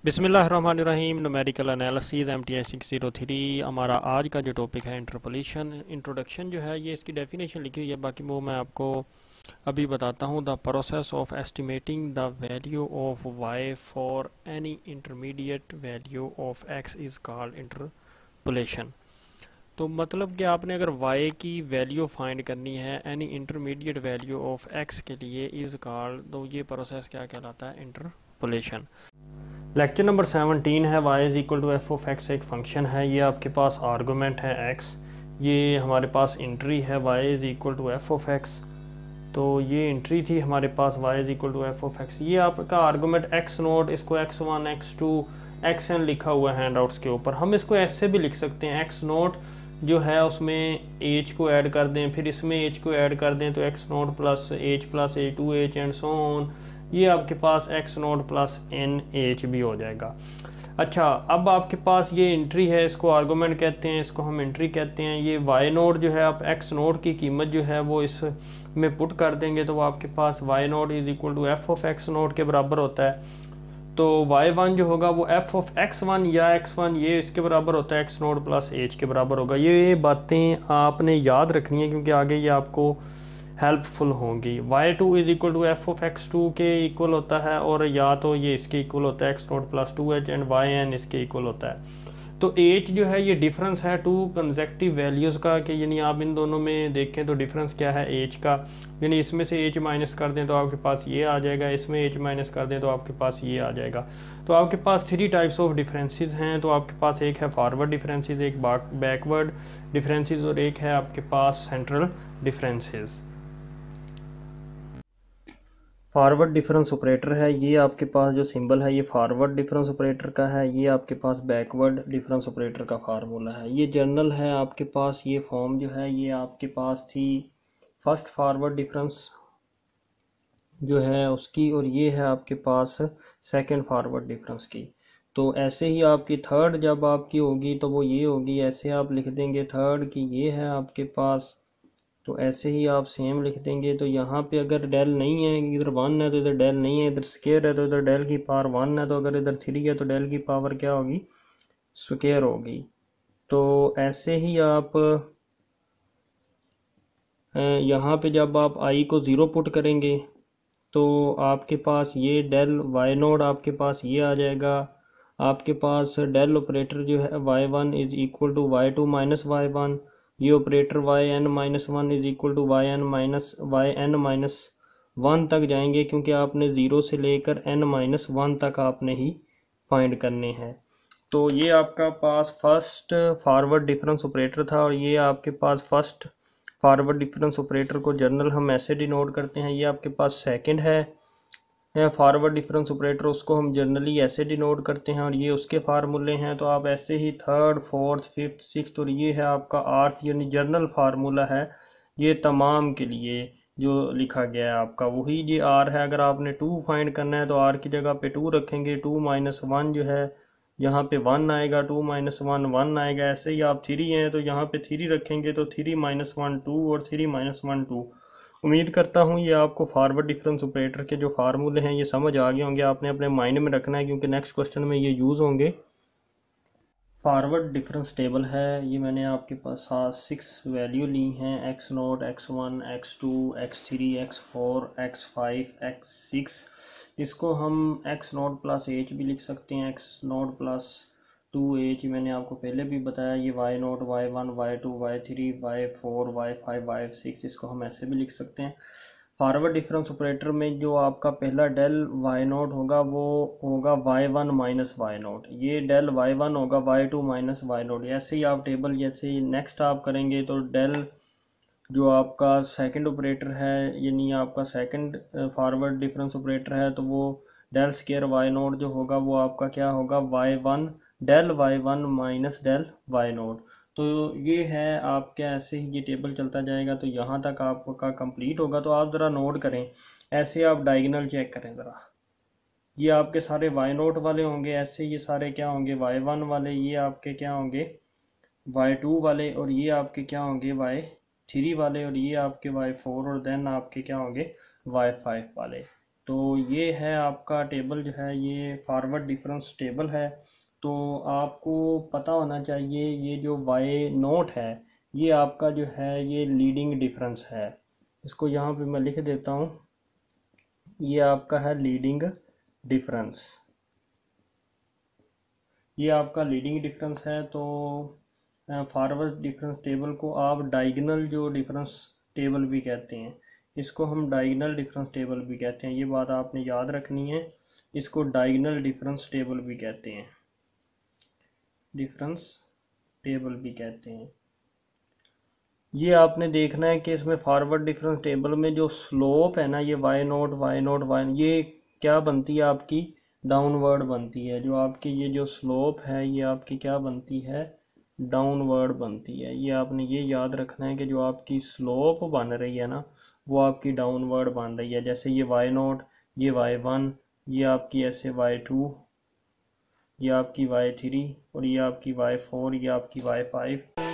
बिस्मिल्लाहिर्रहमानिर्रहीम। Numerical analysis MTI 603 हमारा आज का जो टॉपिक है इंटरपोलेशन। इंट्रोडक्शन जो है ये इसकी डेफिनेशन लिखी हुई है, बाकी वो मैं आपको अभी बताता हूँ। The process of estimating the value of y for any intermediate value of x is called interpolation. तो मतलब कि आपने अगर y की वैल्यू फाइंड करनी है any intermediate value of x के लिए इज़ कॉल्ड, तो ये प्रोसेस क्या कहलाता है? इंटरपोलेशन। लेक्चर नंबर 17 है y is equal to f of x. एक फंक्शन है, ये आपके पास आर्गूमेंट है x, ये हमारे पास इंट्री है y is equal to f of x. तो ये इंट्री थी हमारे पास y is equal to f of x. ये आपका आर्गूमेंट x नोट, इसको x1 x2 xn लिखा हुआ है हैंडआउट्स के ऊपर। हम इसको ऐसे भी लिख सकते हैं, x नोट जो है उसमें h को ऐड कर दें, फिर इसमें h को ऐड कर दें तो x naught plus a2h and so on. ये आपके पास x naught plus n h भी हो जाएगा। अच्छा, अब आपके पास ये इंट्री है, इसको आर्गूमेंट कहते हैं, इसको हम इंट्री कहते हैं। ये y नोट जो है, आप x नोट की कीमत जो है वो इस में पुट कर देंगे तो वो आपके पास y naught is equal to f of x naught के बराबर होता है। तो y1 जो होगा वो f ऑफ x1 या x1 ये इसके बराबर होता है x नोट प्लस h के बराबर होगा। ये बातें आपने याद रखनी है क्योंकि आगे ये आपको हेल्पफुल होंगी। y2 is equal to f of x2 के इक्वल होता है, और या तो ये इसके इक्वल होता है x naught plus 2h and yn इसके इक्वल होता है। तो h जो है ये डिफरेंस है टू कंसेक्टिव वैल्यूज़ का, कि यानी आप इन दोनों में देखें तो डिफरेंस क्या है h का, यानी इसमें से h माइनस कर दें तो आपके पास ये आ जाएगा, इसमें h माइनस कर दें तो आपके पास ये आ जाएगा। तो आपके पास 3 टाइप्स ऑफ डिफरेंसेस हैं। तो आपके पास एक है फॉरवर्ड डिफरेंसेस, एक बैकवर्ड डिफरेंसेस, और एक है आपके पास central differences. Forward difference operator है, ये आपके पास जो सिंबल है ये फॉरवर्ड डिफरेंस ऑपरेटर का है। ये आपके पास बैकवर्ड डिफरेंस ऑपरेटर का फार्मूला है। ये जनरल है आपके पास, ये फॉर्म जो है ये आपके पास थी फर्स्ट फॉरवर्ड डिफरेंस जो है उसकी, और ये है आपके पास सेकंड फॉरवर्ड डिफरेंस की। तो ऐसे ही आपकी थर्ड जब आपकी होगी तो वो ये होगी, ऐसे आप लिख देंगे थर्ड की ये है आपके पास, तो ऐसे ही आप सेम लिख देंगे। तो यहाँ पे अगर डेल नहीं है, इधर 1 है तो इधर डेल नहीं है, इधर स्केयर है तो इधर डेल की पावर 1 है, तो अगर इधर 3 है तो डेल की पावर क्या होगी? स्क्वायर होगी। तो ऐसे ही आप यहाँ पे जब आप i को 0 पुट करेंगे तो आपके पास ये डेल y नोड आपके पास ये आ जाएगा। आपके पास डेल ऑपरेटर जो है y1 is equal to y2 minus y1, ये operator yn minus 1 is equal to yn minus 1 तक जाएंगे, क्योंकि आपने 0 से लेकर n माइनस 1 तक आपने ही फाइंड करने हैं। तो ये आपका पास फर्स्ट फॉरवर्ड डिफरेंस ऑपरेटर था, और ये आपके पास फर्स्ट फॉरवर्ड डिफरेंस ऑपरेटर को जनरल हम ऐसे डिनोट करते हैं। ये आपके पास सेकंड है फॉरवर्ड डिफरेंस ऑपरेटर, उसको हम जनरली ऐसे डिनोट करते हैं, और ये उसके फार्मूले हैं। तो आप ऐसे ही थर्ड फोर्थ फिफ्थ सिक्स्थ, और ये है आपका आर्थ, यानी जनरल फार्मूला है ये तमाम के लिए जो लिखा गया है आपका वही ये आर है। अगर आपने 2 फाइंड करना है तो आर की जगह पे 2 रखेंगे, 2 माइनस 1 जो है यहाँ पे 1 आएगा, 2 माइनस 1 1 आएगा। ऐसे ही आप 3 हैं तो यहाँ पे 3 रखेंगे तो 3 माइनस 1 2 और 3 माइनस 1 2। उम्मीद करता हूँ ये आपको फॉरवर्ड डिफरेंस ऑपरेटर के जो फार्मूले हैं ये समझ आ गए होंगे। आपने अपने माइंड में रखना है क्योंकि नेक्स्ट क्वेश्चन में ये यूज़ होंगे। फॉरवर्ड डिफरेंस टेबल है, ये मैंने आपके पास 6 वैल्यू ली हैं, x note x1 x2 x3 x4 x5 x6। इसको हम x नोट प्लस एच भी लिख सकते हैं, x नोट प्लस 2h मैंने आपको पहले भी बताया। ये y note y1 y2 y3 y4 y5 y6, इसको हम ऐसे भी लिख सकते हैं। फॉरवर्ड डिफरेंस ऑपरेटर में जो आपका पहला डेल वाई नोट होगा वो होगा y1 माइनस वाई नोट, ये डेल y1 होगा y2 माइनस वाई नोट। ऐसे ही आप टेबल जैसे ही नेक्स्ट आप करेंगे तो डेल जो आपका सेकंड ऑपरेटर है, यानी आपका सेकंड फॉरवर्ड डिफरेंस ऑपरेटर है, तो वो डेल स्केयर वाई नोट जो होगा वो आपका क्या होगा? y1 del y1 minus del y naught. तो ये है आपके, ऐसे ही ये टेबल चलता जाएगा तो यहाँ तक आपका कंप्लीट होगा। तो आप ज़रा नोट करें, ऐसे आप डायगोनल चेक करें ज़रा। ये आपके सारे वाई नोट वाले होंगे, ऐसे ये सारे क्या होंगे? y1 वाले, ये आपके क्या होंगे? y2 वाले, और ये आपके क्या होंगे? y3 वाले, और ये आपके y4, और देन आपके क्या होंगे? y5 वाले। तो ये है आपका टेबल जो है, ये फॉरवर्ड डिफरेंस टेबल है। तो आपको पता होना चाहिए ये जो वाई नोट है ये आपका जो है ये लीडिंग डिफरेंस है। इसको यहाँ पे मैं लिख देता हूँ, ये आपका है लीडिंग डिफरेंस, ये आपका लीडिंग डिफरेंस है। तो फॉरवर्ड डिफरेंस टेबल को आप डायगोनल जो डिफरेंस टेबल भी कहते हैं, इसको हम डायगोनल डिफरेंस टेबल भी कहते हैं, ये बात आपने याद रखनी है। इसको डायगोनल डिफरेंस टेबल भी कहते हैं, डिफरेंस टेबल भी कहते हैं। ये आपने देखना है कि इसमें फॉरवर्ड डिफरेंस टेबल में जो स्लोप है ना, ये y naught y naught y, ये क्या बनती है आपकी, डाउनवर्ड बनती है। जो आपकी ये जो स्लोप है ये आपकी क्या बनती है, डाउनवर्ड बनती है। ये आपने ये याद रखना है कि जो आपकी स्लोप बन रही है ना वो आपकी डाउनवर्ड बन रही है। जैसे ये वाई नोट, ये वाई वन, ये आपकी ऐसे वाई टू, ये आपकी वाई थ्री, और ये आपकी वाई फोर, ये आपकी वाई फाइव।